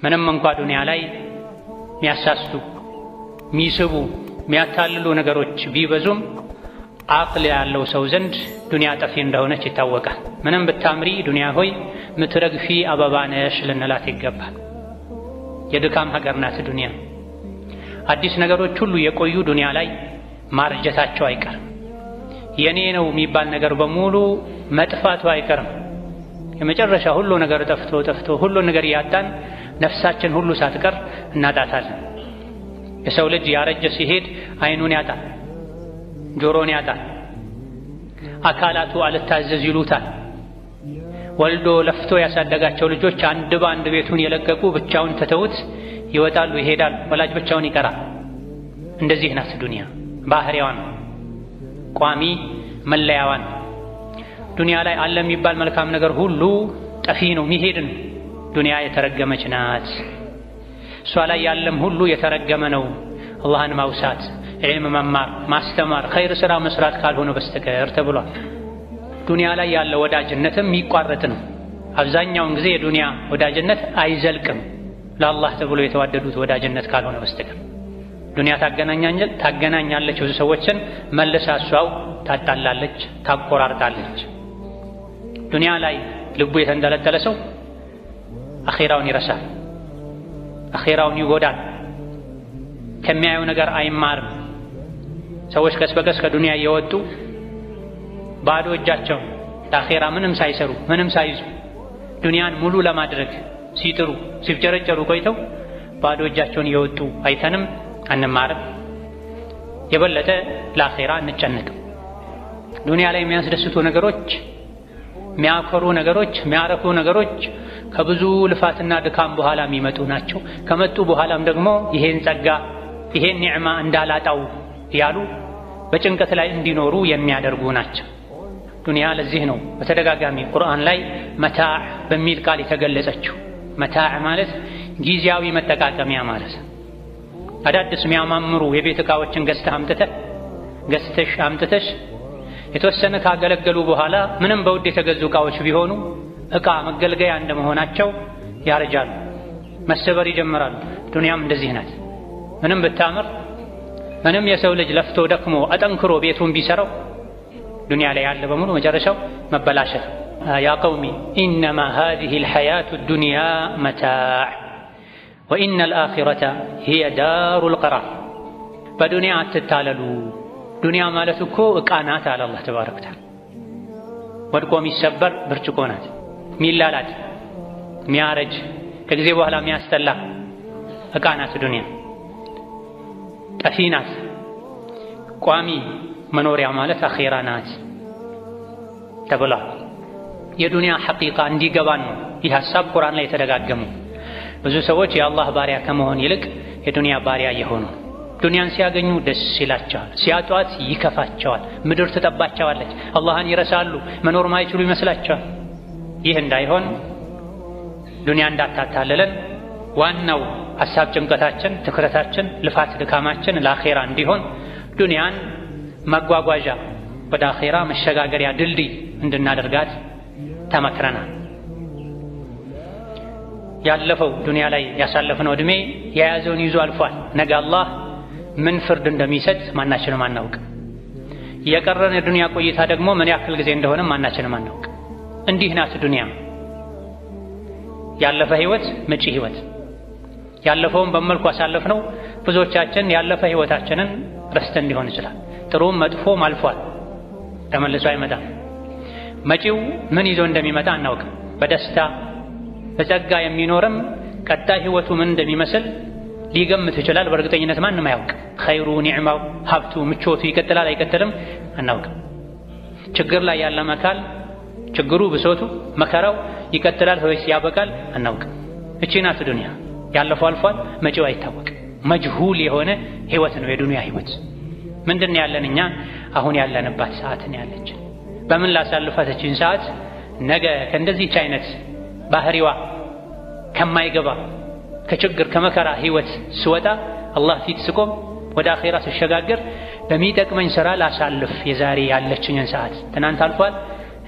ምንም እንኳ ዱንያ ላይ የሚያሳስቱ የሚስቡ የሚያታልሉ ነገሮች ቢበዙም አቅል ያለው ሰው ዘንድ ዱንያ ጠፊ እንደሆነች ይታወቃል። ምንም ብታምሪ ዱንያ ሆይ ምትረግፊ አበባ ነሽ ልንላት ይገባል። የድካም ሀገር ናት ዱንያ። አዲስ ነገሮች ሁሉ የቆዩ ዱንያ ላይ ማርጀታቸው አይቀርም። የኔ ነው የሚባል ነገር በሙሉ መጥፋቱ አይቀርም። የመጨረሻ ሁሉ ነገር ጠፍቶ ሁሉ ነገር ያጣን ነፍሳችን ሁሉ ሳትቀር እናጣታለን። የሰው ልጅ ያረጀ ሲሄድ አይኑን ያጣል፣ ጆሮን ያጣል፣ አካላቱ አልታዘዝ ይሉታል። ወልዶ ለፍቶ ያሳደጋቸው ልጆች አንድ በአንድ ቤቱን የለቀቁ ብቻውን ተተውት ይወጣሉ፣ ይሄዳሉ። ወላጅ ብቻውን ይቀራል። እንደዚህ ናት ዱንያ። ባህሪዋን ቋሚ መለያዋን ዱንያ ላይ አለ የሚባል መልካም ነገር ሁሉ ጠፊ ነው፣ የሚሄድ ነው። ዱንያ የተረገመች ናት። እሷ ላይ ያለም ሁሉ የተረገመ ነው። አላህን ማውሳት፣ ዒልም መማር፣ ማስተማር፣ ኸይር ሥራ መስራት ካልሆነ በስተቀር ተብሏል። ዱንያ ላይ ያለ ወዳጅነትም የሚቋረጥ ነው። አብዛኛውን ጊዜ የዱንያ ወዳጅነት አይዘልቅም ለአላህ ተብሎ የተዋደዱት ወዳጅነት ካልሆነ በስተቀር። ዱንያ ታገናኛለች ብዙ ሰዎችን፣ መልሳ እሷው ታጣላለች፣ ታቆራርጣለች። ዱንያ ላይ ልቡ የተንጠለጠለ ሰው አኼራውን ይረሳል፣ አኼራውን ይጎዳል፣ ከሚያየው ነገር አይማርም። ሰዎች ቀስ በቀስ ከዱንያ እየወጡ ባዶ እጃቸው ለአኼራ ምንም ሳይሰሩ ምንም ሳይዙ ዱንያን ሙሉ ለማድረግ ሲጥሩ ሲፍጨረጨሩ ቆይተው ባዶ እጃቸውን እየወጡ አይተንም አንማርም። የበለጠ ለአኼራ እንጨነቅም። ዱንያ ላይ የሚያስደስቱ ነገሮች፣ የሚያኮሩ ነገሮች፣ የሚያረኩ ነገሮች ከብዙ ልፋትና ድካም በኋላ የሚመጡ ናቸው። ከመጡ በኋላም ደግሞ ይሄን ጸጋ ይሄን ኒዕማ እንዳላጣው ያሉ በጭንቀት ላይ እንዲኖሩ የሚያደርጉ ናቸው። ዱንያ ለዚህ ነው በተደጋጋሚ ቁርአን ላይ መታዕ በሚል ቃል የተገለጸችው። መታዕ ማለት ጊዜያዊ መጠቃቀሚያ ማለት ነው። አዳዲስ የሚያማምሩ የቤት ዕቃዎችን ገዝተሽ አምጥተሽ የተወሰነ ካገለገሉ በኋላ ምንም በውድ የተገዙ ዕቃዎች ቢሆኑ ዕቃ መገልገያ እንደመሆናቸው ያረጃሉ፣ መሰበር ይጀምራሉ። ዱንያም እንደዚህ ናት። ምንም ብታምር ምንም የሰው ልጅ ለፍቶ ደክሞ አጠንክሮ ቤቱን ቢሰራው ዱንያ ላይ ያለ በሙሉ መጨረሻው መበላሸት። ያ ቀውሚ ኢነማ ሃዚሂ ልሐያቱ ዱንያ መታዕ ወኢነ ልአኺረተ ሂየ ዳሩል ቀራር። በዱንያ አትታለሉ። ዱንያ ማለት እኮ ዕቃ ናት አለ አላህ ተባረከ ወተዓላ። ወድቆ የሚሰበር ብርጭቆ ናት። ሚላላት ሚያረጅ ከጊዜ በኋላ የሚያስጠላ ዕቃ ናት ዱንያ። ጠፊ ናት። ቋሚ መኖሪያ ማለት አኼራ ናት ተብሏል። የዱንያ ሐቂቃ እንዲገባን ነው ይህ ሐሳብ ቁርአን ላይ የተደጋገሙ። ብዙ ሰዎች የአላህ ባሪያ ከመሆን ይልቅ የዱንያ ባሪያ የሆኑ ዱንያን ሲያገኙ ደስ ይላቸዋል፣ ሲያጧት ይከፋቸዋል፣ ምድር ትጠባቸዋለች፣ አላህን ይረሳሉ፣ መኖር ማይችሉ ይመስላቸዋል። ይህ እንዳይሆን ዱንያ እንዳታታለለን ዋናው ሐሳብ ጭንቀታችን፣ ትኩረታችን፣ ልፋት ድካማችን ለአኼራ እንዲሆን ዱንያን መጓጓዣ ወደ አኼራ መሸጋገሪያ ድልድይ እንድናደርጋት ተመክረናል። ያለፈው ዱንያ ላይ ያሳለፍነው ዕድሜ የያዘውን ይዞ አልፏል። ነገ አላህ ምን ፍርድ እንደሚሰጥ ማናችንም አናውቅ። የቀረን የዱንያ ቆይታ ደግሞ ምን ያክል ጊዜ እንደሆነ ማናችንም አናውቅ። እንዲህ ናት ዱንያ። ያለፈ ህይወት መጪ ህይወት። ያለፈውን በመልኩ አሳለፍነው። ብዙዎቻችን ያለፈ ህይወታችንን ረስተን ሊሆን ይችላል። ጥሩም መጥፎም አልፏል፣ ተመልሶ አይመጣም። መጪው ምን ይዞ እንደሚመጣ አናውቅም። በደስታ በጸጋ የሚኖርም ቀጣይ ህይወቱ ምን እንደሚመስል ሊገምት ይችላል። በእርግጠኝነት ማንም አያውቅ። ኸይሩ፣ ኒዕማው፣ ሀብቱ፣ ምቾቱ ይቀጥላል አይቀጥልም አናውቅም። ችግር ላይ ያለም አካል ችግሩ፣ ብሶቱ፣ መከራው ይቀጥላል ወይስ ያበቃል አናውቅም። እቺ ናት ዱንያ። ያለፈው አልፏል፣ መጪው አይታወቅም። መጅሁል የሆነ ህይወት ነው የዱንያ ህይወት። ምንድን ነው ያለን እኛ? አሁን ያለንባት ሰዓት ነው ያለችን። በምን ላሳልፋት እቺን ሰዓት? ነገ ከእንደዚህች አይነት ባህሪዋ ከማይገባ ከችግር ከመከራ ህይወት ስወጣ አላህ ፊት ስቆም ወደ አኼራ ስሸጋገር በሚጠቅመኝ ስራ ላሳልፍ የዛሬ ያለችኝን ሰዓት። ትናንት አልፏል፣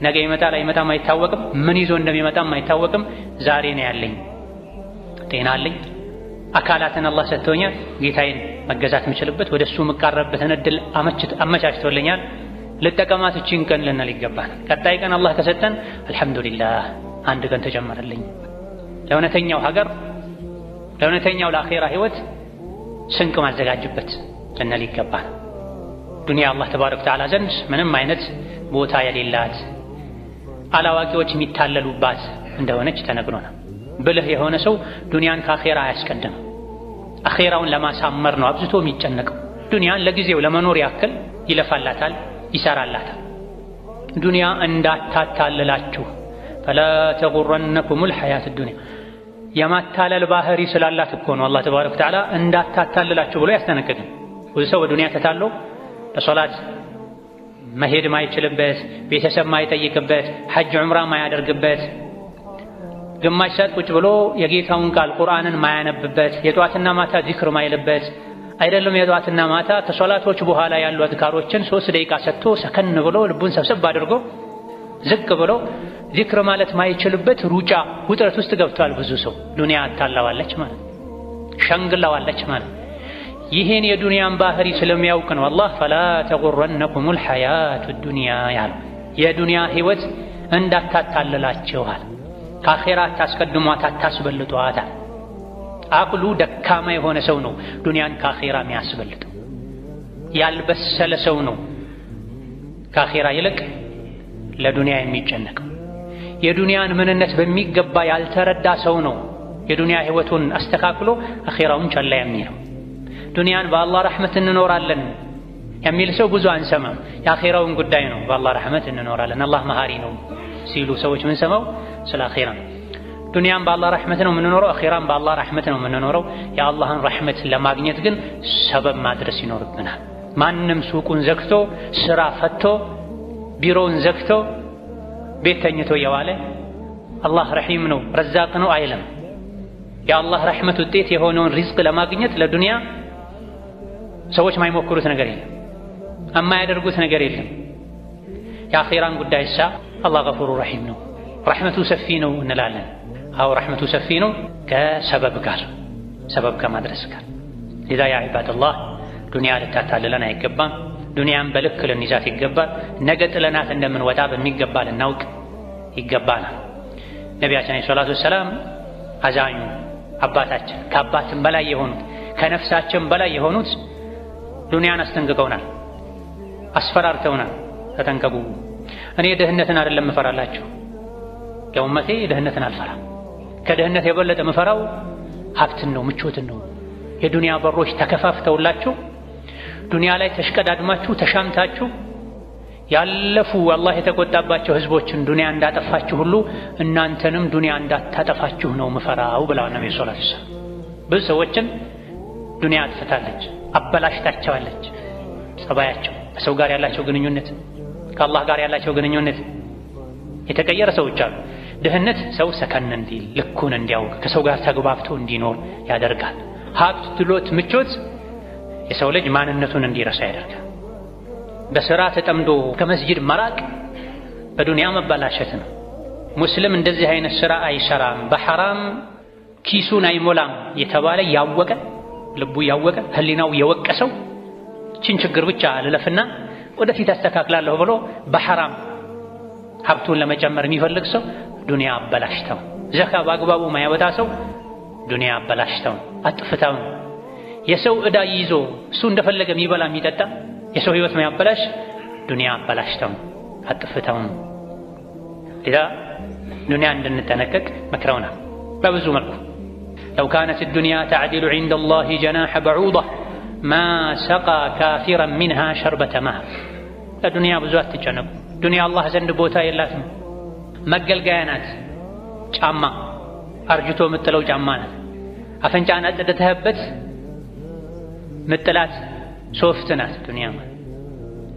ነገ ይመጣል አይመጣም አይታወቅም፣ ምን ይዞ እንደሚመጣም አይታወቅም። ዛሬ ነው ያለኝ። ጤና አለኝ፣ አካላትን አላህ ሰጥቶኛል፣ ጌታዬን መገዛት የምችልበት ወደሱ የምቃረብበትን እድል አመቻችቶልኛል፣ ልጠቀማት እቺን ቀን ልንል ይገባል። ቀጣይ ቀን አላህ ከሰጠን አልሐምዱሊላህ አንድ ቀን ተጨመረልኝ። ለእውነተኛው ሀገር ለእውነተኛው ለአኼራ ህይወት ስንቅ ማዘጋጅበት ልንል ይገባል። ዱንያ አላህ ተባረከ ወተዓላ ዘንድ ምንም አይነት ቦታ የሌላት አላዋቂዎች የሚታለሉባት እንደሆነች ተነግሮናል። ብልህ የሆነ ሰው ዱንያን ከአኼራ አያስቀድም። አኼራውን ለማሳመር ነው አብዝቶ የሚጨነቀው። ዱንያን ለጊዜው ለመኖር ያክል ይለፋላታል፣ ይሰራላታል። ዱንያ እንዳታታልላችሁ ፈላ ተጉረነኩሙል ሐያት ዱንያ። የማታለል ባህሪ ስላላት እኮ ነው አላህ ተባረከ ወተዓላ እንዳታታልላችሁ ብሎ ያስጠነቅቀን። ብዙ ሰው በዱንያ ተታሎ ለሶላት መሄድ ማይችልበት፣ ቤተሰብ ማይጠይቅበት፣ ሐጅ ዑምራ ማያደርግበት፣ ግማሽ ሰዓት ቁጭ ብሎ የጌታውን ቃል ቁርአንን ማያነብበት፣ የጧትና ማታ ዚክር ማይልበት አይደለም። የጧትና ማታ ከሶላቶች በኋላ ያሉ አዝካሮችን 3 ደቂቃ ሰጥቶ ሰከን ብሎ ልቡን ሰብሰብ አድርጎ ዝቅ ብሎ ዚክር ማለት ማይችልበት ሩጫ ውጥረት ውስጥ ገብቷል ብዙ ሰው። ዱንያ አታላዋለች ማለት ሸንግላዋለች ማለት። ይሄን የዱንያን ባህሪ ስለሚያውቅ ነው አላህ ፈላ ተጉረነኩሙል ሐያቱ ዱንያ ያለው። የዱንያ ህይወት እንዳታታልላችኋል፣ ከአኼራ አታስቀድሟት፣ አታስበልጧት። አቅሉ ደካማ የሆነ ሰው ነው ዱንያን ከአኼራ የሚያስበልጠው። ያልበሰለ ሰው ነው ከአኼራ ይልቅ ለዱንያ የሚጨነቀው። የዱንያን ምንነት በሚገባ ያልተረዳ ሰው ነው የዱንያ ህይወቱን አስተካክሎ አኼራውን ቸላ የሚለው። ዱንያን በአላህ ረሕመት እንኖራለን የሚል ሰው ብዙ አንሰማም። የአኼራውን ጉዳይ ነው በአላህ ረሕመት እንኖራለን አላህ መሃሪ ነው ሲሉ ሰዎች ምን ሰማው ስለ አኼራ። ዱንያን በአላህ ረሕመት ነው የምንኖረው፣ አኼራን በአላህ ረሕመት ነው የምንኖረው። የአላህን ረሕመት ለማግኘት ግን ሰበብ ማድረስ ይኖርብናል። ማንም ሱቁን ዘግቶ ስራ ፈቶ ቢሮውን ዘግቶ ቤት ተኝቶ የዋለ አላህ ረሒም ነው ረዛቅ ነው አይልም። የአላህ ረሕመት ውጤት የሆነውን ሪዝቅ ለማግኘት ለዱንያ ሰዎች ማይሞክሩት ነገር የለም፣ የማያደርጉት ነገር የለም። የአኼራን ጉዳይ ሳ አላህ ገፉሩ ረሒም ነው ረሕመቱ ሰፊ ነው እንላለን። አዎ ረሕመቱ ሰፊ ነው ከሰበብ ጋር ሰበብ ከማድረስ ጋር። ሊዛ ያ ዒባደላህ ዱንያ ልታታልለን አይገባም። ዱንያን በልክ ልንይዛት ይገባል። ነገ ጥለናት እንደምንወጣ በሚገባ ልናውቅ ይገባናል። ነቢያችን ዐለይሂ ሰላቱ ወሰላም አዛኙ አባታችን ከአባትም በላይ የሆኑት ከነፍሳችን በላይ የሆኑት ዱንያን አስጠንቅቀውናል፣ አስፈራርተውናል። ተጠንቀቁ፣ እኔ ድህነትን አይደለም እፈራላችሁ፣ ለኡመቴ ድህነትን አልፈራም። ከድህነት የበለጠ ምፈራው ሀብትን ነው፣ ምቾትን ነው። የዱንያ በሮች ተከፋፍተውላችሁ ዱንያ ላይ ተሽቀዳድማችሁ ተሻምታችሁ ያለፉ አላህ የተቆጣባቸው ህዝቦችን ዱንያ እንዳጠፋችሁ ሁሉ እናንተንም ዱንያ እንዳታጠፋችሁ ነው ምፈራው ብለዋል ነብዩ ሰለላሁ ዐለይሂ ወሰለም። ብዙ ሰዎችን ዱንያ አጥፍታለች፣ አበላሽታቸዋለች። ጸባያቸው፣ ከሰው ጋር ያላቸው ግንኙነት፣ ከአላህ ጋር ያላቸው ግንኙነት የተቀየረ ሰዎች አሉ። ድህነት ሰው ሰከን እንዲል ልኩን እንዲያውቅ ከሰው ጋር ተግባብቶ እንዲኖር ያደርጋል። ሀብት፣ ድሎት፣ ምቾት የሰው ልጅ ማንነቱን እንዲረሳ ያደርጋል። በስራ ተጠምዶ ከመስጂድ መራቅ በዱንያ መበላሸት ነው። ሙስሊም እንደዚህ አይነት ስራ አይሰራም፣ በሐራም ኪሱን አይሞላም የተባለ ያወቀ ልቡ ያወቀ ህሊናው የወቀሰው ችን ችግር ብቻ ልለፍና ወደፊት አስተካክላለሁ ብሎ በሐራም ሀብቱን ለመጨመር የሚፈልግ ሰው ዱንያ አበላሽተው። ዘካ በአግባቡ ማያወጣ ሰው ዱንያ አበላሽተው አጥፍተው። የሰው ዕዳ ይዞ እሱ እንደፈለገ የሚበላ የሚጠጣ የሰው ህይወት ማያበላሽ ዱንያ አበላሽተው አጥፍተው። ሌላ ዱንያ እንድንጠነቀቅ መክረውናል በብዙ መልኩ። لو كانت الدنيا تعدل عند الله جناح بعوضة ما سقى كافرا منها شربة ماء. الدنيا ብዙ አትጨነቁ። ዱንያ አላህ ዘንድ ቦታ የላትም። መገልገያ ናት። ጫማ አርጅቶ የምጥለው ጫማ ናት። አፈንጫን አጥደተህበት ምጥላት ሶፍት ናት ዱንያ ማለት።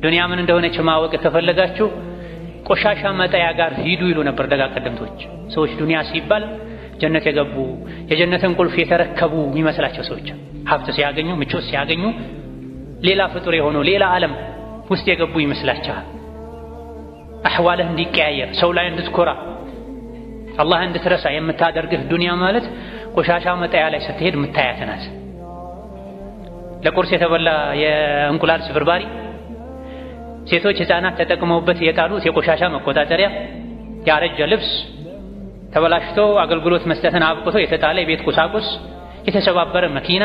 ዱንያ ምን እንደሆነች ማወቅ ከፈለጋችሁ ቆሻሻ መጣያ ጋር ሂዱ ይሉ ነበር ደጋ ቀደምቶች። ሰዎች ዱንያ ሲባል ጀነት የገቡ የጀነትን ቁልፍ የተረከቡ የሚመስላቸው ሰዎች ሀብት ሲያገኙ ምቾት ሲያገኙ ሌላ ፍጡር የሆኑ ሌላ ዓለም ውስጥ የገቡ ይመስላቸዋል። አህዋልህ እንዲቀያየር ሰው ላይ እንድትኮራ አላህ እንድትረሳ የምታደርግህ ዱንያ ማለት ቆሻሻ መጣያ ላይ ስትሄድ የምታያት ናት። ለቁርስ የተበላ የእንቁላል ስብርባሪ፣ ሴቶች ህፃናት ተጠቅመውበት የጣሉት የቆሻሻ መቆጣጠሪያ፣ ያረጀ ልብስ፣ ተበላሽቶ አገልግሎት መስጠትን አብቅቶ የተጣለ የቤት ቁሳቁስ፣ የተሰባበረ መኪና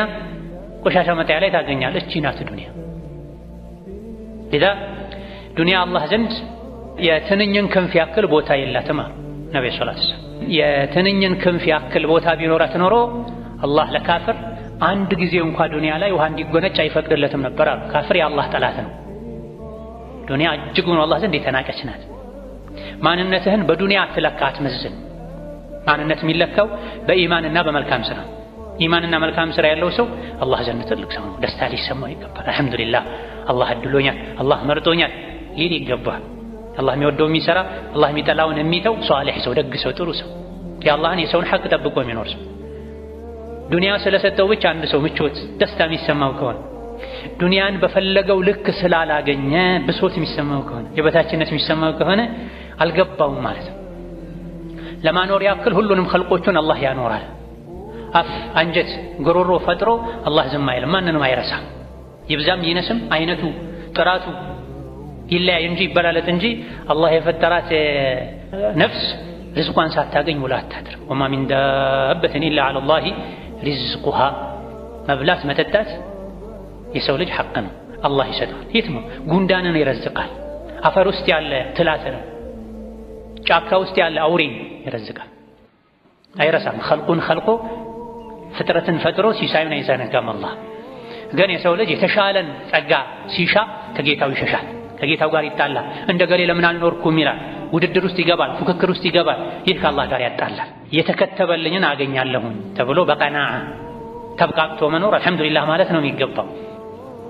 ቆሻሻ መጣያ ላይ ታገኛለች። እቺ ናት ዱንያ። ለዛ ዱንያ አላህ ዘንድ የትንኝን ክንፍ ያክል ቦታ የላትም። ነብዩ ሰለላሁ ዐለይሂ ወሰለም የትንኝን ክንፍ ያክል ቦታ ቢኖራት ኖሮ አላህ ለካፍር አንድ ጊዜ እንኳን ዱንያ ላይ ውሃ እንዲጎነጭ አይፈቅድለትም ነበር አሉ። ካፍር የአላህ ጠላት ነው። ዱንያ እጅጉን አላህ ዘንድ የተናቀች ናት። ማንነትህን በዱንያ አትለካ፣ አትመዝን። ማንነት የሚለካው በኢማንና በመልካም ስራ። ኢማንና መልካም ስራ ያለው ሰው አላህ ዘንድ ትልቅ ሰው ነው። ደስታ ሊሰማው ይገባል። አልሐምዱሊላህ አላህ አድሎኛል፣ አላህ መርጦኛል ይል ይገባል። አላህ የሚወደው የሚሰራ፣ አላህ የሚጠላውን የሚተው ሷሊህ ሰው፣ ደግ ሰው፣ ጥሩ ሰው፣ የአላህን የሰውን ሐቅ ጠብቆ የሚኖር ሰው። ዱንያ ስለሰጠው ብቻ አንድ ሰው ምቾት ደስታ የሚሰማው ከሆነ፣ ዱንያን በፈለገው ልክ ስላላገኘ ብሶት የሚሰማው ከሆነ፣ የበታችነት የሚሰማው ከሆነ አልገባውም ማለት ነው። ለማኖር ያክል ሁሉንም ኸልቆቹን አላህ ያኖራል። አፍ፣ አንጀት፣ ጉሮሮ ፈጥሮ አላህ ዝም አይልም፣ ማንንም አይረሳም። ይብዛም ይነስም አይነቱ ጥራቱ ይለያይ እንጂ ይበላለጥ እንጂ አላህ የፈጠራት ነፍስ ርዝቋን ሳታገኝ ውላ አታድርም። ወማ ሚን ዳበትን ኢላ ዐለላሂ ሪዝቁሃ። መብላት መጠጣት የሰው ልጅ ሐቅ ነው፣ አላህ ይሰጣል። የት ነው? ጉንዳንን ይረዝቃል። አፈር ውስጥ ያለ ትላትን፣ ጫካ ውስጥ ያለ አውሬን ይረዝቃል። አይረሳም። ኸልቁን ኸልቆ ፍጥረትን ፈጥሮ ሲሳዩን አይዘነጋም አላህ። ግን የሰው ልጅ የተሻለን ጸጋ ሲሻ ከጌታው ይሸሻል፣ ከጌታው ጋር ይጣላል። እንደ ገሌ ለምን አልኖርኩም ይላል። ውድድር ውስጥ ይገባል፣ ፉክክር ውስጥ ይገባል። ይህ ከአላህ ጋር ያጣላል። የተከተበልኝን አገኛለሁኝ ተብሎ በቀናዓ ተብቃቅቶ መኖር አልሐምዱሊላህ ማለት ነው የሚገባው።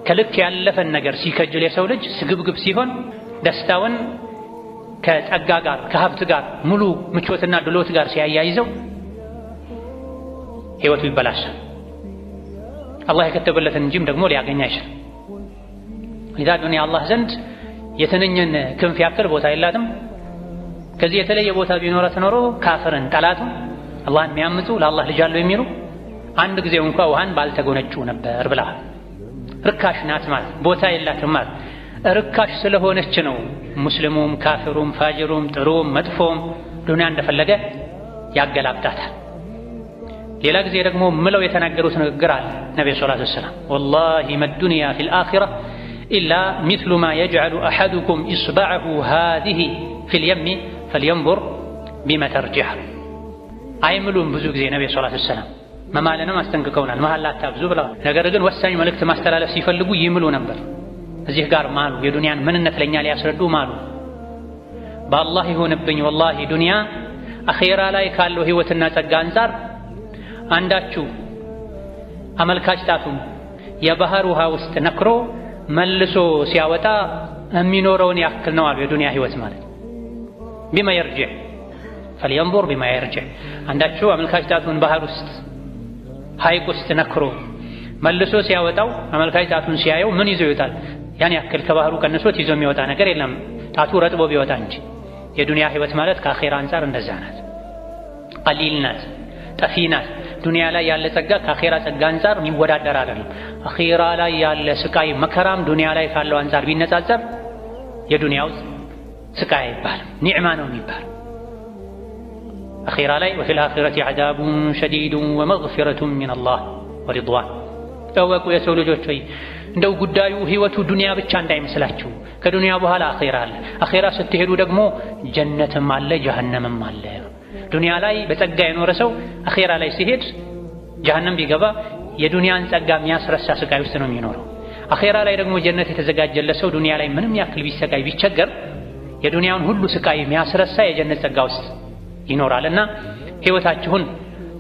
ከልክ ያለፈን ነገር ሲከጅል የሰው ልጅ ስግብግብ ሲሆን ደስታውን ከጸጋ ጋር ከሀብት ጋር ሙሉ ምቾትና ድሎት ጋር ሲያያይዘው ህይወቱ ይበላሻል። አላህ የከተበለትን እንጂም ደግሞ ሊያገኝ አይችልም። ኢዛ ዱንያ አላህ ዘንድ የትንኝን ክንፍ ያክል ቦታ የላትም። ከዚህ የተለየ ቦታ ቢኖራት ኖሮ ካፍርን፣ ጠላቱን፣ አላህን የሚያምፁ ለአላህ ልጅ አለው የሚሉ አንድ ጊዜ እንኳ ውሃን ባልተጎነጩ ነበር ብለዋል። ርካሽ ናት ማለት ቦታ የላትም ማለት ርካሽ ስለሆነች ነው ሙስሊሙም ካፊሩም ፋጅሩም ጥሩም መጥፎም ዱንያ እንደፈለገ ያገላብጣታል። ሌላ ጊዜ ደግሞ ምለው የተናገሩት ንግግር አለ ነብዩ ሰለላሁ ዐለይሂ ወሰለም ወላሂ መዱንያ ፊል አኺራ ኢላ ሚስሉ ማ የጅዐሉ አሐዱኩም ኢስበዐሁ ሃዚሂ ፊል የሚ ፈልየንዙር ቢማ ተርጂዕ። አይምሉም ብዙ ጊዜ ነብዩ ሰለላሁ ዐለይሂ ወሰለም መማለንም አስጠንቅቀውናል። መሐላ አታብዙ ብለዋል። ነገር ግን ወሳኝ መልእክት ማስተላለፍ ሲፈልጉ ይምሉ ነበር። እዚህ ጋር ማሉ የዱንያን ምንነት ለኛ ሊያስረዱ ማሉ። በአላህ ይሁንብኝ ወላሂ ዱንያ አኺራ ላይ ካለው ህይወትና ጸጋ አንፃር አንዳችሁ አመልካች ጣቱን የባህር ውሃ ውስጥ ነክሮ መልሶ ሲያወጣ የሚኖረውን ያክል ነው አሉ የዱንያ ህይወት ማለት። ቢማ የርጂዕ ፈልየንዙር ቢማ የርጂዕ። አንዳችሁ አመልካች ጣቱን ባህር ውስጥ ሐይቅ ውስጥ ነክሮ መልሶ ሲያወጣው አመልካች ጣቱን ሲያየው ምን ይዞ ይወጣል? ያን ያክል ከባህሩ ቀንሶት ይዞ የሚወጣ ነገር የለም፣ ጣቱ ረጥቦ ቢወጣ እንጂ። የዱንያ ህይወት ማለት ከአኺራ አንፃር እንደዛ ናት። ቀሊል ናት፣ ጠፊ ናት። ዱንያ ላይ ያለ ጸጋ ከአኺራ ጸጋ አንፃር የሚወዳደር አይደለም። አኺራ ላይ ያለ ስቃይ መከራም ዱንያ ላይ ካለው አንፃር ቢነጻጸር የዱንያው ስቃይ አይባልም፣ ኒዕማ ነው የሚባል። አኺራ ላይ ወፊል አኺረቲ ዐዛቡን ሸዲዱን ወመግፊረቱን ሚነላህ ወሪድዋን። ተወቁ የሰው ልጆች ሆይ እንደው ጉዳዩ ህይወቱ ዱንያ ብቻ እንዳይመስላችሁ። ከዱንያ በኋላ አኺራ አለ። አኺራ ስትሄዱ ደግሞ ጀነትም አለ ጀሃነምም አለ። ዱንያ ላይ በጸጋ የኖረ ሰው አኺራ ላይ ሲሄድ ጀሃነም ቢገባ የዱንያን ጸጋ የሚያስረሳ ስቃይ ውስጥ ነው የሚኖረው። አኺራ ላይ ደግሞ ጀነት የተዘጋጀለት ሰው ዱንያ ላይ ምንም ያክል ቢሰቃይ ቢቸገር የዱንያን ሁሉ ስቃይ የሚያስረሳ የጀነት ጸጋ ውስጥ ይኖራልና ህይወታችሁን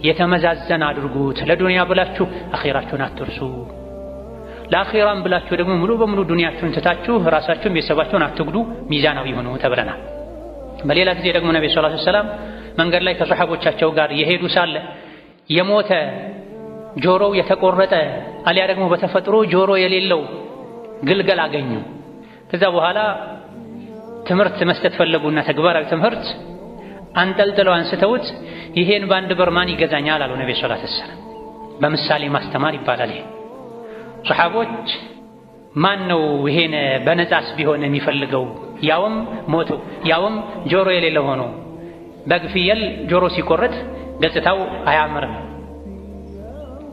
የተመዛዘነ አድርጉት። ለዱንያ ብላችሁ አኺራችሁን አትርሱ። ለአኺራም ብላችሁ ደግሞ ሙሉ በሙሉ ዱንያችሁን ትታችሁ ራሳችሁን ቤተሰባችሁን አትጉዱ፣ ሚዛናዊ ሆኑ ተብለናል። በሌላ ጊዜ ደግሞ ነብዩ ሰለላሁ ዐለይሂ ወሰለም መንገድ ላይ ከሰሐቦቻቸው ጋር የሄዱ ሳለ የሞተ ጆሮው የተቆረጠ አሊያ ደግሞ በተፈጥሮ ጆሮ የሌለው ግልገል አገኙ። ከዛ በኋላ ትምህርት መስጠት ፈለጉና ተግባራዊ ትምህርት አንጠልጥለው አንስተውት ይሄን በአንድ ብር ማን ይገዛኛል አሉ ነብዩ ሰለላሁ ዐለይሂ ወሰለም። በምሳሌ ማስተማር ይባላል። ይሄ ሱሐቦች ማን ነው ይሄን በነጻስ ቢሆን የሚፈልገው? ያውም ሞቶ ያውም ጆሮ የሌለው ሆኖ በግ ፍየል ጆሮ ሲቆረጥ ገጽታው አያምርም።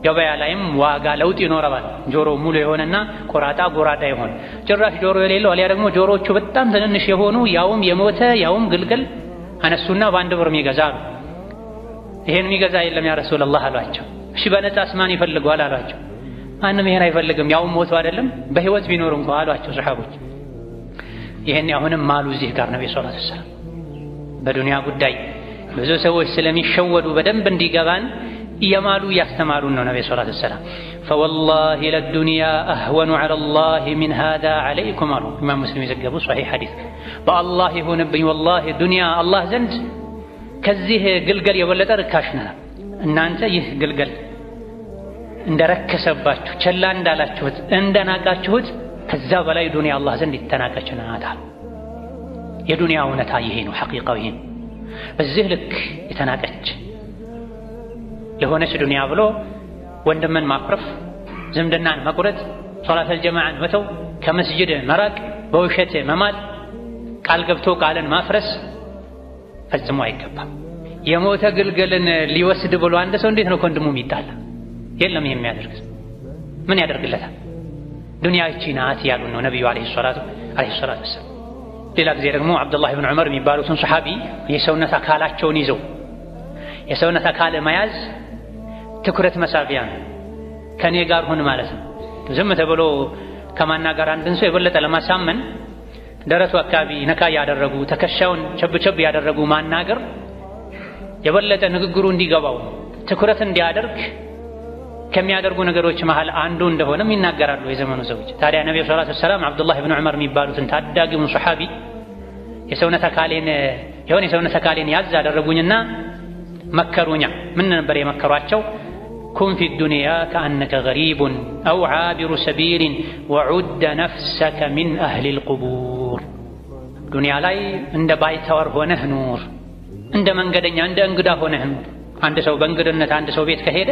ገበያ ላይም ዋጋ ለውጥ ይኖረዋል። ጆሮ ሙሉ የሆነና ቆራጣ ጎራዳ የሆነ ጭራሽ ጆሮ የሌለው አሊያ ደግሞ ጆሮቹ በጣም ትንንሽ የሆኑ ያውም የሞተ ያውም ግልግል አነሱና በአንድ ብር ይገዛሉ። ይሄን የሚገዛ የለም ያ ረሱላህ አሏቸው። እሺ በነጻስ ማን ይፈልገዋል አሏቸው። ማንም ይሄን አይፈልግም ያውም ሞቶ አይደለም በህይወት ቢኖር እንኳን አሏቸው ሱሐቦች። ይሄን አሁንም ማሉ እዚህ ጋር ነብዩ ሰለላሁ ዐለይሂ ወሰለም በዱንያ ጉዳይ ብዙ ሰዎች ስለሚሸወዱ በደንብ እንዲገባን እየማሉ ያስተማሩን ነው ነብዩ ሰለላሁ ዐለይሂ ወሰለም። فوالله للدنيا اهون على الله من هذا عليكم አሉ ኢማም ሙስሊም የዘገቡ ሷሂህ ሐዲስ። በአላህ ይሁንብኝ ወላሂ ዱንያ አላህ ዘንድ ከዚህ ግልገል የበለጠ ርካሽ ነው። እናንተ ይህ ግልገል እንደረከሰባችሁ ቸላ እንዳላችሁት እንደናቃችሁት ከዛ በላይ ዱንያ አላህ ዘንድ የተናቀች ናት። የዱንያ እውነታ ይሄ ነው፣ ሐቂቃው ይሄ ነው። በዚህ ልክ የተናቀች ለሆነች ዱንያ ብሎ ወንድምን ማፍረፍ፣ ዝምድናን መቁረጥ፣ ሶላተል ጀማዓን መተው፣ ከመስጂድ መራቅ፣ በውሸት መማል፣ ቃል ገብቶ ቃልን ማፍረስ ፈጽሞ አይገባም። የሞተ ግልገልን ሊወስድ ብሎ አንድ ሰው እንዴት ነው ከወንድሙ የሚጣላ? የለም ይሄ የሚያደርግ ምን ያደርግለታል? ዱንያ ይቺ ናት ያሉ ነው ነብዩ አለይሂ ሰላቱ ወሰላም። ሌላ ጊዜ ደግሞ አብዱላህ ኢብኑ ዑመር የሚባሉትን ሱሐቢ የሰውነት አካላቸውን ይዘው የሰውነት አካል መያዝ ትኩረት መሳቢያ ነው። ከኔ ጋር ሁን ማለት ነው። ዝም ተብሎ ከማናገር አንድን ሰው የበለጠ ለማሳመን ደረቱ አካባቢ ነካ ያደረጉ ተከሻውን ቸብቸብ ያደረጉ ማናገር የበለጠ ንግግሩ እንዲገባው ትኩረት እንዲያደርግ ከሚያደርጉ ነገሮች መሃል አንዱ እንደሆነም ይናገራሉ የዘመኑ ሰዎች። ታዲያ ነብዩ ሰለላሁ ዐለይሂ ወሰለም አብዱላህ ኢብኑ ዑመር የሚባሉትን ታዳጊውን ሱሐቢ የሰውነት አካሌን ያዝ አደረጉኝና መከሩኛ። ምን ነበር የመከሯቸው? ኩን ፊ ዱንያ ከአነከ ገሪቡን አው ዓቢሩ ሰቢልን ወዑደ ነፍሰከ ሚን አህሊል ቁቡር። ዱንያ ላይ እንደ ባይተዋር ሆነህ ኑር፣ እንደ መንገደኛ እንደ እንግዳ ሆነህ ኑር። አንድ ሰው በእንግድነት አንድ ሰው ቤት ከሄደ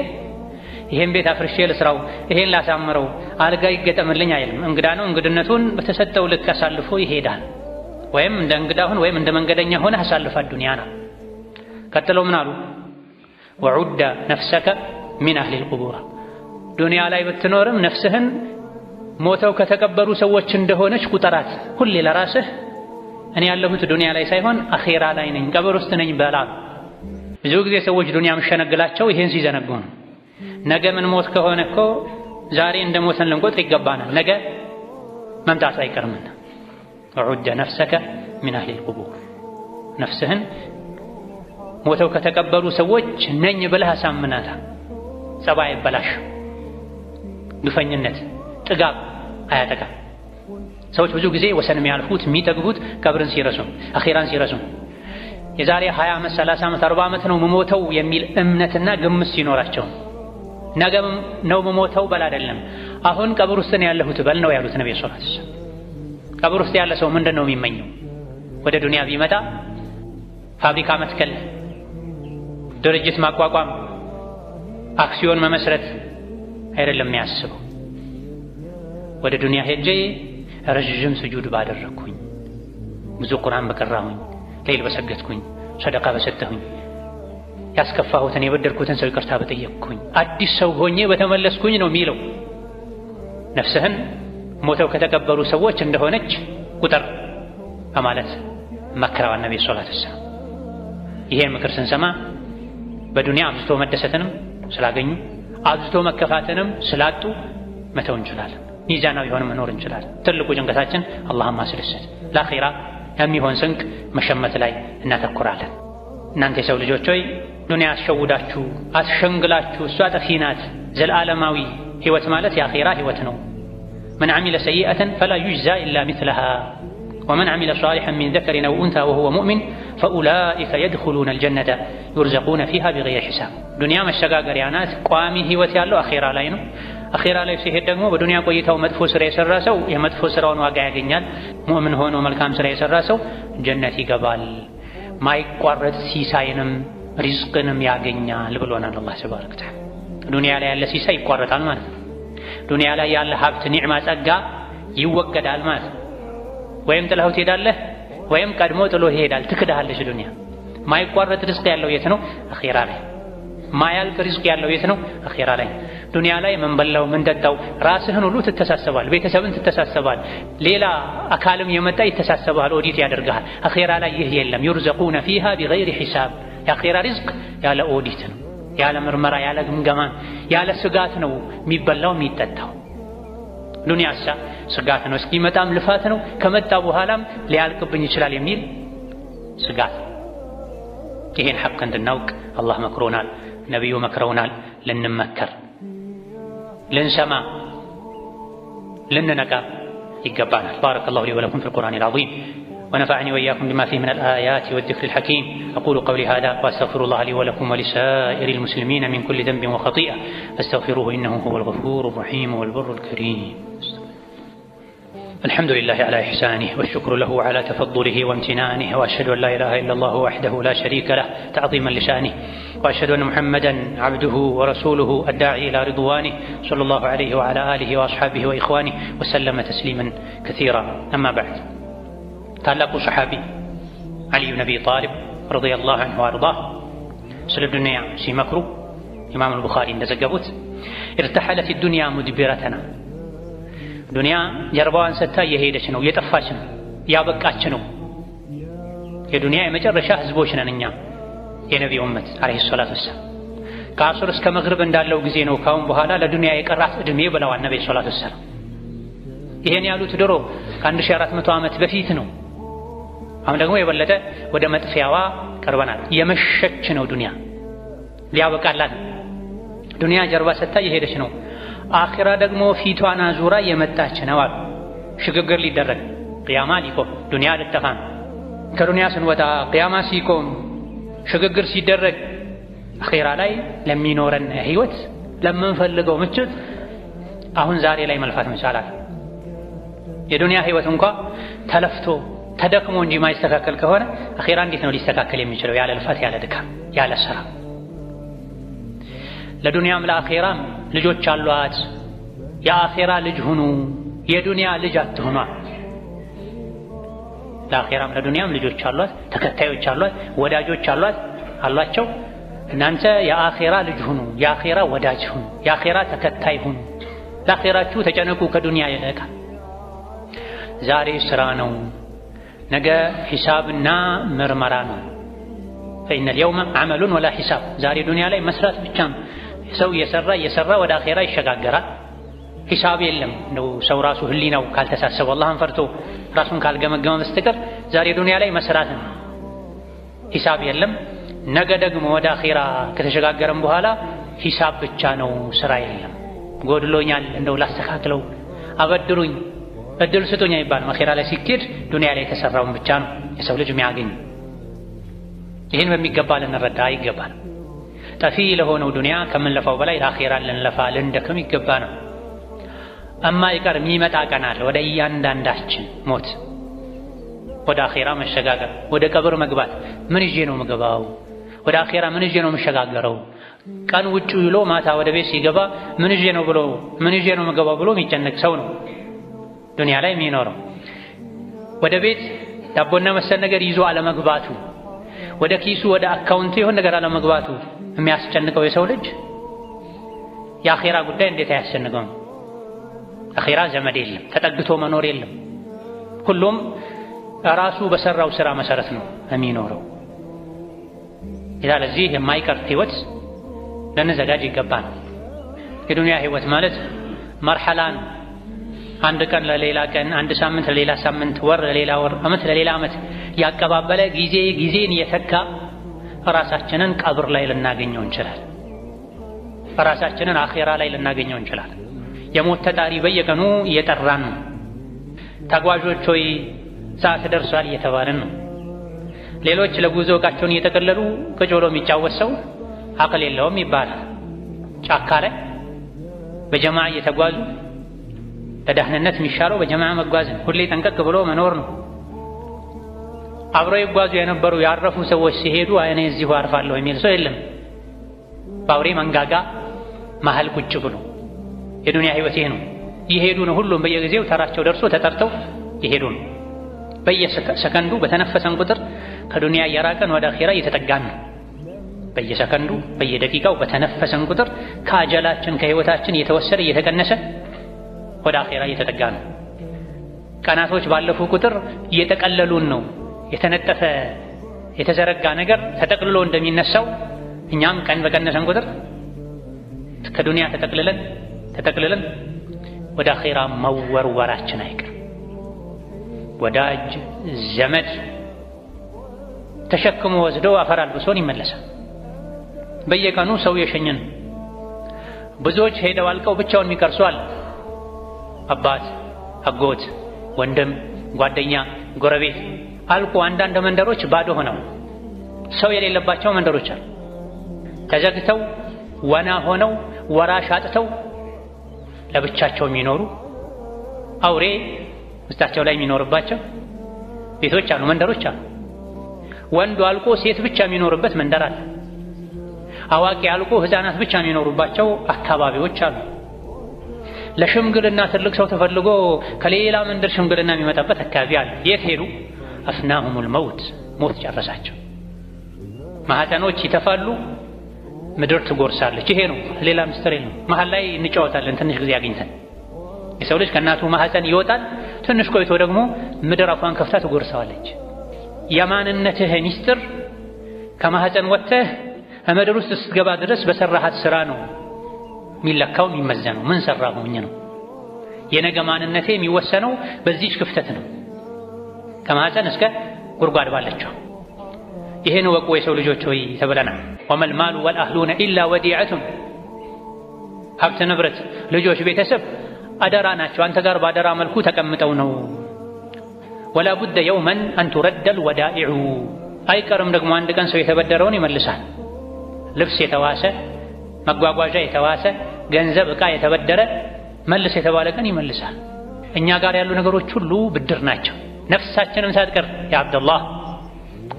ይሄን ቤት አፍርሼ ልስራው፣ ይሄን ላሳምረው፣ አልጋ ይገጠምልኝ አይልም። እንግዳ ነው፣ እንግድነቱን በተሰጠው ልክ አሳልፎ ይሄዳል። ወይም እንደ እንግዳ ሁን ወይም እንደ መንገደኛ ሆነህ አሳልፋት ዱንያና። ቀጥለው ምን አሉ? ወዑደ ነፍሰከ ሚን አህሊል ቁቡር። ዱንያ ላይ ብትኖርም ነፍስህን ሞተው ከተቀበሩ ሰዎች እንደሆነች ቁጠራት። ሁሌ ለራስህ እኔ ያለሁት ዱንያ ላይ ሳይሆን አኼራ ላይ ነኝ፣ ቀብር ውስጥ ነኝ በላ። ብዙ ጊዜ ሰዎች ዱንያ መሸነግላቸው ይሄን ሲዘነጉ ነው። ነገ ምን ሞት ከሆነ እኮ ዛሬ እንደ ሞተን ልንቆጥር ይገባናል፣ ነገ መምጣቱ አይቀርምና። ወዑደ ነፍሰከ ሚን አህሊል ቁቡር። ነፍስህን ሞተው ከተቀበሩ ሰዎች ነኝ ብለህ አሳምናታ። ጸባይ ይበላሽ፣ ግፈኝነት፣ ጥጋብ አያጠቃም። ሰዎች ብዙ ጊዜ ወሰን የሚያልፉት የሚጠግቡት ቀብርን ሲረሱ አኺራን ሲረሱ የዛሬ 20 ዓመት 30 ዓመት 40 ዓመት ነው መሞተው የሚል እምነትና ግምት ሲኖራቸው ነገ ነው መሞተው በል አይደለም አሁን ቀብር ውስጥ ነው ያለሁት በል ነው ያሉት ነብዩ ሰለላሁ ዐለይሂ ወሰለም። ቀብር ውስጥ ያለ ሰው ምንድነው የሚመኘው? ወደ ዱንያ ቢመጣ ፋብሪካ መትከል፣ ድርጅት ማቋቋም፣ አክሲዮን መመስረት አይደለም የሚያስበው። ወደ ዱንያ ሄጄ ረጅም ስጁድ ባደረኩኝ፣ ብዙ ቁርአን በቀራሁኝ፣ ሌሊት በሰገድኩኝ፣ ሰደቃ በሰጠሁኝ፣ ያስከፋሁትን የበደልኩትን ሰው ይቅርታ በጠየቅኩኝ፣ አዲስ ሰው ሆኜ በተመለስኩኝ ነው የሚለው። ነፍስህን ሞተው ከተቀበሩ ሰዎች እንደሆነች ቁጥር በማለት መከራው ነብዩ ሰለላሁ ዐለይሂ ወሰለም። ይሄን ምክር ስንሰማ በዱንያ አብዝቶ መደሰትንም ስላገኙ አብዝቶ መከፋትንም ስላጡ መተው እንችላለን። ሚዛናዊ ሆነን መኖር እንችላለን። ትልቁ ጭንቀታችን አላህን ማስደሰት፣ ለአኺራ የሚሆን ስንቅ መሸመት ላይ እናተኩራለን። እናንተ የሰው ልጆች ሆይ ዱንያ አስሸውዳችሁ አስሸንግላችሁ እሷ ጠፊ ናት። ዘላለማዊ ህይወት ማለት የአኺራ ህይወት ነው። من عمل سيئة فلا يجزى إلا مثلها ومن عمل صالحا من ذكر أو أنثى وهو مؤمن فأولئك يدخلون الجنة يرزقون فيها بغير حساب. دنيا مشغاغر ያናት ቋሚ ህይወት ያለው አኺራ ላይ ነው። አኺራ ላይ ሲሄድ ደግሞ በዱንያ ቆይታው መጥፎ ስራ የሰራ ሰው የመጥፎ ስራውን ዋጋ ያገኛል። ሙእምን ሆኖ መልካም ስራ የሰራ ሰው ጀነት ይገባል። ማይቋረጥ ሲሳይንም ሪዝቅንም ያገኛል ብሎናል አላህ ተባረከ ወተዓላ። ዱንያ ላይ ያለ ሲሳይ ይቋረጣል ማለት ነው። ዱንያ ላይ ያለ ሀብት፣ ኒዕማ፣ ጸጋ ይወገዳል ማለት ነው። ወይም ጥለኸው ትሄዳለህ ወይም ቀድሞ ጥሎ ይሄዳል። ትክዳለች ዱንያ። ማይቋረጥ ሪዝቅ ያለው የት ነው? አኺራ ላይ። ማያልቅ ሪዝቅ ያለው የት ነው? አኺራ ላይ። ዱንያ ላይ ምን በላው ምን ጠጣው ራስህን ሁሉ ትተሳሰባል፣ ቤተሰብን ትተሳሰባል፣ ሌላ አካልም የመጣ ይተሳሰባል፣ ኦዲት ያደርጋል። አኺራ ላይ ይህ የለም። ዩርዘቁነ ፊሃ ቢገይሪ ሒሳብ። የአኺራ ሪዝቅ ያለ ኦዲት ነው፣ ያለ ምርመራ፣ ያለ ግምገማ፣ ያለ ስጋት ነው የሚበላው የሚጠጣው። ዱንያሳ ስጋት ነው፣ እስኪመጣም ልፋት ነው፣ ከመጣ በኋላም ሊያልቅብኝ ይችላል የሚል ስጋት። ይሄን ሐቅ እንድናውቅ አላህ መክሮናል፣ ነቢዩ መክረውናል። ልንመከር፣ ልንሰማ፣ ልንነቃ ይገባናል። ባረከላሁ ሊ ወለኩም ፊል ቁርአኒል ዐዚም ونفعني وإياكم بما فيه من الآيات والذكر الحكيم. أقول قولي هذا وأستغفر الله لي ولكم ولسائر المسلمين من كل ذنب وخطيئة فاستغفروه إنه هو الغفور الرحيم والبر الكريم. الحمد لله على إحسانه والشكر له على تفضله وامتنانه وأشهد أن لا إله إلا الله وحده لا شريك له تعظيما لشانه وأشهد أن محمدا عبده ورسوله الداعي إلى رضوانه صلى الله عليه وعلى آله وأصحابه وإخوانه وسلم تسليما كثيرا. أما بعد، ታላቁ ሰሓቢ ዓሊ ብን አቢ ጣሊብ ረዲየላሁ ዐንሁ ወአርዳህ ስለ ዱንያ ሲመክሩ ኢማም አልቡኻሪ እንደዘገቡት ኢርተሐለት ዱንያ ሙድቢረተና፣ ዱንያ ጀርባዋን ሰጥታ እየሄደች ነው፣ እየጠፋች ነው፣ ያበቃች ነው። የዱንያ የመጨረሻ ህዝቦች ነን እኛ የነቢ ኡመት ዓለይሂ ሰላቱ ወሰላም። ከአሱር እስከ መግሪብ እንዳለው ጊዜ ነው ካሁን በኋላ ለዱንያ የቀራት ዕድሜ ብለዋል ነቢ ሰላቱ ወሰላም። ይሄን ያሉት ድሮ ከ1400 ዓመት በፊት ነው። አሁን ደግሞ የበለጠ ወደ መጥፊያዋ ቀርበናል። የመሸች ነው ዱንያ፣ ሊያበቃላት። ዱንያ ጀርባ ሰጥታ እየሄደች ነው። አኺራ ደግሞ ፊቷን አዙራ የመጣች ነው አሉ። ሽግግር ሊደረግ ቅያማ ሊቆም ዱንያ ልትጠፋ። ከዱንያ ስንወጣ ቅያማ ሲቆም ሽግግር ሲደረግ አኺራ ላይ ለሚኖረን ህይወት ለምንፈልገው ምቾት አሁን ዛሬ ላይ መልፋት መቻላል። የዱንያ ህይወት እንኳ ተለፍቶ ተደክሞ እንጂ ማይስተካከል ከሆነ አኺራ እንዴት ነው ሊስተካከል የሚችለው? ያለ ልፋት፣ ያለ ድካም፣ ያለ ስራ። ለዱንያም ለአኺራም ልጆች አሏት። የአኺራ ልጅ ሁኑ፣ የዱንያ ልጅ አትሁኗ። ለአኺራም ለዱንያም ልጆች አሏት፣ ተከታዮች አሏት፣ ወዳጆች አሏቸው። እናንተ የአኺራ ልጅ ሁኑ፣ የአኺራ ወዳጅ ሁኑ፣ የአኺራ ተከታይ ሁኑ። ለአኺራችሁ ተጨነቁ ከዱንያ ይልቅ። ዛሬ ስራ ነው፣ ነገ ሒሳብና ምርመራ ነው። ፈኢነ ልየውመ ዐመሉን ወላ ሒሳብ። ዛሬ ዱንያ ላይ መስራት ብቻ ነው። ሰው እየሰራ ወደ አኼራ ይሸጋገራል። ሒሳብ የለም። እንደው ሰው ራሱ ህሊናው ካልተሳሰበ አላህን ፈርቶ ራሱን ካልገመገመ በስተቀር ዛሬ ዱንያ ላይ መስራት ነው፣ ሒሳብ የለም። ነገ ደግሞ ወደ አኼራ ከተሸጋገረም በኋላ ሒሳብ ብቻ ነው፣ ስራ የለም። ጎድሎኛል፣ እንደው ላስተካክለው፣ አበድሩኝ፣ እድል ስጡኝ አይባልም። አኼራ ላይ ሲኬድ ዱንያ ላይ የተሰራውን ብቻ ነው የሰው ልጅ የሚያገኝ። ይህን በሚገባ ልንረዳ ይገባል። ጠፊ ለሆነው ዱንያ ከምንለፋው በላይ ለአኼራ ልንለፋ ልንደክም ይገባ ነው። እማይቀር የሚመጣ ቀን አለ። ወደ እያንዳንዳችን ሞት፣ ወደ አኼራ መሸጋገር፣ ወደ ቀብር መግባት። ምን ይዤ ነው የምገባው? ወደ አኼራ ምን ይዤ ነው የምሸጋገረው? ቀን ውጭ ውሎ ማታ ወደ ቤት ሲገባ ምን ይዤ ነው የምገባው ብሎ የሚጨነቅ ሰው ነው ዱንያ ላይ የሚኖረው። ወደ ቤት ዳቦና መሰል ነገር ይዞ አለመግባቱ፣ ወደ ኪሱ ወደ አካውንቱ የሆነ ነገር አለመግባቱ የሚያስጨንቀው የሰው ልጅ የአኼራ ጉዳይ እንዴት አያስጨንቀውም? አኼራ ዘመድ የለም፣ ተጠግቶ መኖር የለም። ሁሉም ራሱ በሰራው ስራ መሰረት ነው የሚኖረው። ለዚህ የማይቀር ህይወት ልንዘጋጅ ይገባል። የዱንያ ህይወት ማለት መርሐላ ነው። አንድ ቀን ለሌላ ቀን፣ አንድ ሳምንት ለሌላ ሳምንት፣ ወር ለሌላ ወር፣ አመት ለሌላ አመት ያቀባበለ ጊዜን እየተካ ራሳችንን ቀብር ላይ ልናገኘው እንችላለን። ራሳችንን አኼራ ላይ ልናገኘው እንችላለን። የሞት ተጣሪ በየቀኑ እየጠራን ነው። ተጓዦች ሆይ ሰዓት ደርሷል እየተባለን ነው። ሌሎች ለጉዞ ዕቃቸውን እየጠቀለሉ ቁጭ ብሎ የሚጫወት ሰው አቅል የለውም ይባላል። ጫካ ላይ በጀማዓ እየተጓዙ ለደህንነት የሚሻለው በጀማዓ መጓዝ ነው። ሁሌ ጠንቀቅ ብሎ መኖር ነው። አብረው ይጓዙ የነበሩ ያረፉ ሰዎች ሲሄዱ እኔ እዚሁ አርፋለሁ የሚል ሰው የለም። በአውሬ መንጋጋ መሀል ቁጭ ብሎ የዱንያ ህይወት ይሄ ነው። ይሄዱ ነው። ሁሉም በየጊዜው ተራቸው ደርሶ ተጠርተው ይሄዱ ነው። በየሰከንዱ በተነፈሰን ቁጥር ከዱንያ እየራቀን ወደ አኺራ እየተጠጋን ነው። በየሰከንዱ በየደቂቃው በተነፈሰን ቁጥር ከአጀላችን ከህይወታችን እየተወሰደ እየተቀነሰ ወደ አኺራ እየተጠጋን ነው። ቀናቶች ባለፉ ቁጥር እየተቀለሉን ነው። የተነጠፈ የተዘረጋ ነገር ተጠቅልሎ እንደሚነሳው እኛም ቀን በቀነሰን ቁጥር ከዱንያ ተጠቅልለን ወደ አኺራ መወርወራችን አይቀር። ወዳጅ ዘመድ ተሸክሞ ወስዶ አፈር አልብሶን ይመለሳል። በየቀኑ ሰው የሸኘን ብዙዎች ሄደው አልቀው ብቻውን የሚቀርሱ አለ። አባት፣ አጎት፣ ወንድም፣ ጓደኛ፣ ጎረቤት አልቆ አንዳንድ መንደሮች ባዶ ሆነው ሰው የሌለባቸው መንደሮች አሉ። ተዘግተው ወና ሆነው ወራሽ አጥተው ለብቻቸው የሚኖሩ አውሬ ውስጣቸው ላይ የሚኖርባቸው ቤቶች አሉ፣ መንደሮች አሉ። ወንዱ አልቆ ሴት ብቻ የሚኖርበት መንደር አለ። አዋቂ አልቆ ህፃናት ብቻ የሚኖሩባቸው አካባቢዎች አሉ። ለሽምግልና ትልቅ ሰው ተፈልጎ ከሌላ መንደር ሽምግልና የሚመጣበት አካባቢ አለ። የት ሄዱ? አፍናሁሙል መውት፣ ሞት ጨረሳቸው። ማህፀኖች ይተፋሉ፣ ምድር ትጎርሳለች። ይሄ ነው፣ ሌላ ምስጢር የለም። መሀል ላይ እንጫወታለን ትንሽ ጊዜ አግኝተን። የሰው ልጅ ከእናቱ ማህፀን ይወጣል፣ ትንሽ ቆይቶ ደግሞ ምድር አፏን ከፍታ ትጎርሰዋለች። የማንነትህ ምስጢር ከማህፀን ወጥተህ ምድር ውስጥ ስትገባ ድረስ በሰራሃት ስራ ነው የሚለካው የሚመዘነው። ምን ሰራሁኝ ነው። የነገ ማንነቴ የሚወሰነው በዚህች ክፍተት ነው፣ ከማህፀን እስከ ጉድጓድ ባለችው። ይሄን ወቁ የሰው ልጆች ሆይ ተብለናል። ወመል ማሉ ወልአህሉነ ኢላ ወዲዐቱን፣ ሀብት ንብረት፣ ልጆች፣ ቤተሰብ አደራ ናቸው። አንተ ጋር ባደራ መልኩ ተቀምጠው ነው። ወላ ቡደ የውመን አን ቱረደል ወዳኢዑ፣ አይቀርም ደግሞ አንድ ቀን ሰው የተበደረውን ይመልሳል። ልብስ የተዋሰ፣ መጓጓዣ የተዋሰ፣ ገንዘብ ዕቃ የተበደረ መልስ የተባለ ቀን ይመልሳል። እኛ ጋር ያሉ ነገሮች ሁሉ ብድር ናቸው። ነፍሳችንም ሳትቀር ያ አብደላህ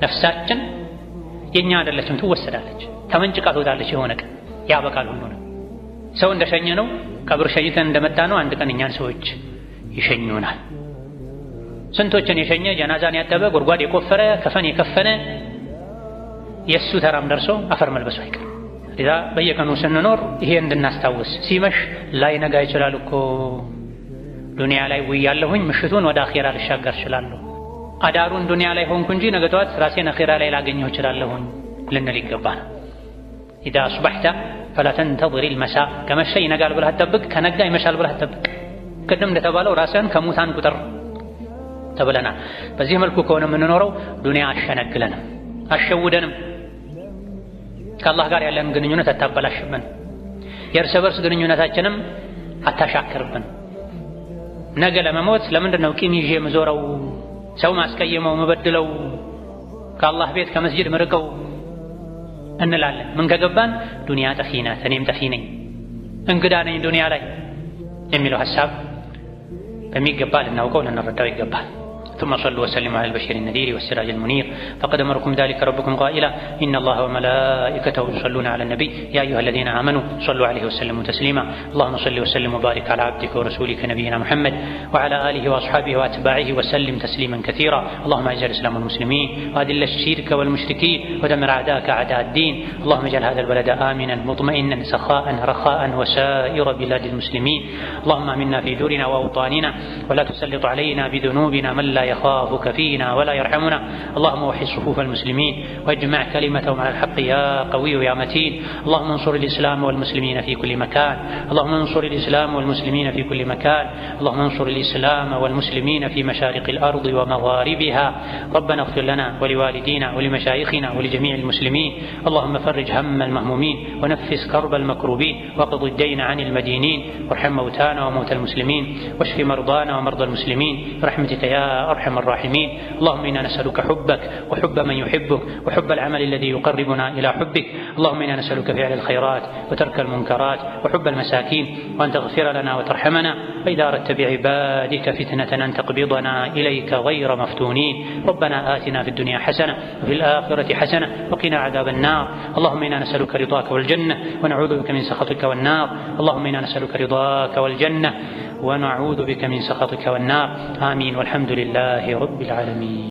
ነፍሳችን የኛ አይደለችም፣ ትወሰዳለች፣ ተመንጭቃ ትወጣለች። የሆነ ቀን ያበቃል ሁሉ ነው። ሰው እንደሸኘ ነው፣ ቀብር ሸኝተን እንደመጣ ነው። አንድ ቀን እኛን ሰዎች ይሸኙናል። ስንቶችን የሸኘ ጀናዛን ያጠበ ጉድጓድ የቆፈረ ከፈን የከፈነ የእሱ ተራም ደርሶ አፈር መልበሱ አይቀርም። ለዛ በየቀኑ ስንኖር ይሄ እንድናስታውስ፣ ሲመሽ ላይነጋ ይችላል እኮ ዱንያ ላይ ውያለሁኝ፣ ምሽቱን ወደ አኺራ ልሻገር እችላለሁ። አዳሩን ዱንያ ላይ ሆንኩ እንጂ ነገ ጠዋት ራሴን አኺራ ላይ ላገኘው እችላለሁኝ ልንል ይገባል። ኢዛ አስበሕተ ፈላ ተንተظር አልመሳእ፣ ከመሸ ይነጋል ብለህ አትጠብቅ፣ ከነጋ ይመሻል ብለህ አትጠብቅ። ቅድም እንደተባለው ራስህን ከሙታን ቁጥር ተብለናል። በዚህ መልኩ ከሆነ የምንኖረው ዱንያ አሸነግለንም አሸውደንም ከአላህ ጋር ያለን ግንኙነት አታበላሽብን፣ የእርስ በርስ ግንኙነታችንም አታሻክርብን። ነገ ለመሞት ለምንድን ነው ቂም ይዤ የምዞረው፣ ሰው ማስቀየመው፣ መበድለው፣ ከአላህ ቤት ከመስጂድ ምርቀው እንላለን። ምን ከገባን ዱንያ ጠፊ ናት፣ እኔም ጠፊ ነኝ፣ እንግዳ ነኝ ዱንያ ላይ የሚለው ሐሳብ በሚገባ ልናውቀው ልንረዳው ይገባል። ثم صلوا وسلموا على البشير النذير والسراج المنير فقد أمركم ذلك ربكم قائلا إن الله وملائكته يصلون على النبي يا أيها الذين آمنوا صلوا عليه وسلموا تسليما اللهم صل وسلم وبارك على عبدك ورسولك نبينا محمد وعلى آله وأصحابه وأتباعه وسلم تسليما كثيرا اللهم أعز الإسلام والمسلمين وأذل الشرك والمشركين ودمر أعداءك أعداء الدين اللهم اجعل هذا البلد آمنا مطمئنا سخاء رخاء وسائر بلاد المسلمين اللهم آمنا في دورنا وأوطاننا ولا تسلط علينا بذنوبنا من لا يخافك فينا ولا يرحمنا اللهم وحد صفوف المسلمين واجمع كلمتهم على الحق يا قوي يا متين اللهم انصر الإسلام والمسلمين في كل مكان اللهم انصر الإسلام والمسلمين في كل مكان اللهم انصر الإسلام والمسلمين في مشارق الأرض ومغاربها ربنا اغفر لنا ولوالدينا ولمشايخنا ولجميع المسلمين اللهم فرج هم المهمومين ونفس كرب المكروبين واقض الدين عن المدينين وارحم موتانا وموتى المسلمين واشف مرضانا ومرضى المسلمين برحمتك يا أرحم الراحمين. اللهم إنا نسألك حبك وحب من يحبك وحب العمل الذي يقربنا إلى حبك. اللهم إنا نسألك فعل الخيرات وترك المنكرات وحب المساكين، وأن تغفر لنا وترحمنا، وإذا أردت بعبادك فتنة أن تقبضنا إليك غير مفتونين. ربنا آتنا في الدنيا حسنة وفي الآخرة حسنة وقنا عذاب النار. اللهم إنا نسألك رضاك والجنة ونعوذ بك من سخطك والنار. اللهم إنا نسألك رضاك والجنة ونعوذ بك من سخطك والنار. آمين، والحمد لله رب العالمين.